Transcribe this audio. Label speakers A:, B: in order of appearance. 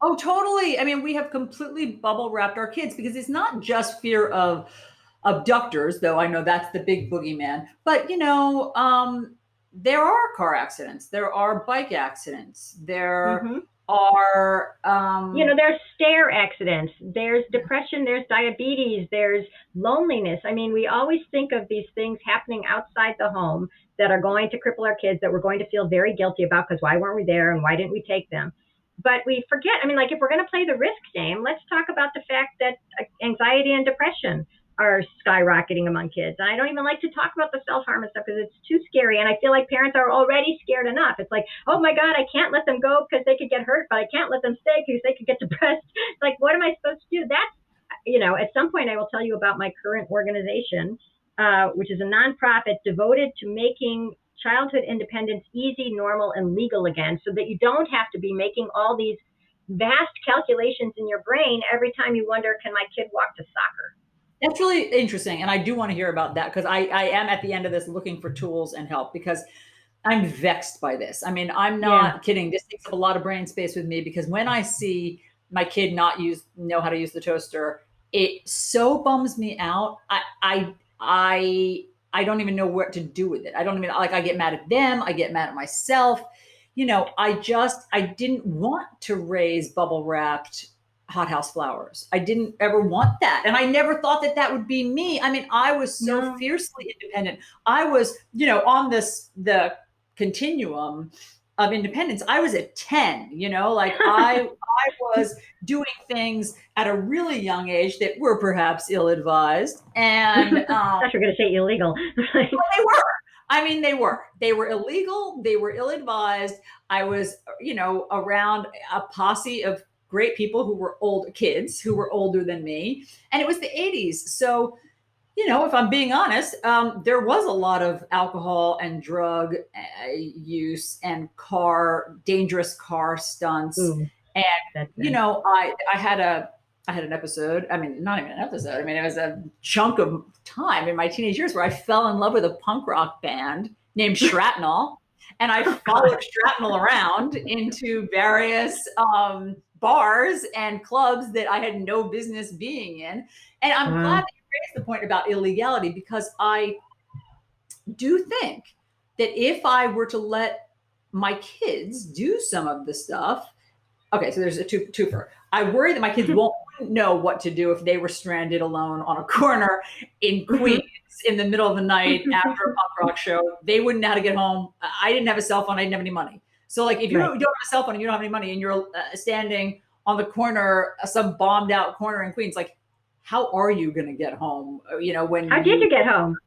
A: Oh, totally. I mean, we have completely bubble wrapped our kids because it's not just fear of abductors, though I know that's the big boogeyman. But there are car accidents, there are bike accidents, there
B: Hmm.
A: are
B: There's stair accidents, there's depression, there's diabetes, there's loneliness. I mean, we always think of these things happening outside the home that are going to cripple our kids, that we're going to feel very guilty about because why weren't we there and why didn't we take them? But we forget, I mean, like if we're going to play the risk game, let's talk about the fact that anxiety and depression are skyrocketing among kids. And I don't even like to talk about the self harm and stuff because it's too scary. And I feel like parents are already scared enough. It's like, oh my God, I can't let them go because they could get hurt, but I can't let them stay because they could get depressed. It's like, what am I supposed to do? At some point, I will tell you about my current organization, which is a nonprofit devoted to making childhood independence easy, normal, and legal again, so that you don't have to be making all these vast calculations in your brain every time you wonder, can my kid walk to soccer?
A: that's really interesting. And I do want to hear about that because I am at the end of this looking for tools and help because I'm vexed by this. I mean, I'm
B: Yeah.
A: not kidding. This takes up a lot of brain space with me because when I see my kid not know how to use the toaster, it so bums me out. I don't even know what to do with it. I don't even like I get mad at them, I get mad at myself. I didn't want to raise bubble wrapped hothouse flowers. I didn't ever want that. And I never thought that that would be me. I mean, I was so
B: No.
A: fiercely independent. I was, on the continuum of independence. I was at 10, like I was doing things at a really young age that were perhaps ill-advised. And
B: I thought you were going to say illegal.
A: well, they were. I mean, they were. They were illegal. They were ill-advised. I was, around a posse of great people who were old kids who were older than me, and it was the 80s. So, if I'm being honest, there was a lot of alcohol and drug use and dangerous car stunts.
B: Ooh,
A: And
B: that's it.
A: I had an episode. I mean, not even an episode. I mean, it was a chunk of time in my teenage years where I fell in love with a punk rock band named Shrapnel, and I
B: Oh
A: followed
B: God.
A: Shrapnel around into various bars and clubs that I had no business being in. And I'm glad
B: Wow.
A: that you raised the point about illegality because I do think that if I were to let my kids do some of the stuff, okay, so there's a twofer. I worry that my kids won't know what to do if they were stranded alone on a corner in Queens in the middle of the night after a punk rock show. They wouldn't know how to get home. I didn't have a cell phone. I didn't have any money. So, like, if you
B: Right.
A: don't have a cell phone and you don't have any money and you're standing on the corner, some bombed out corner in Queens, like, how are you going to get home? When
B: How did
A: you
B: you get home?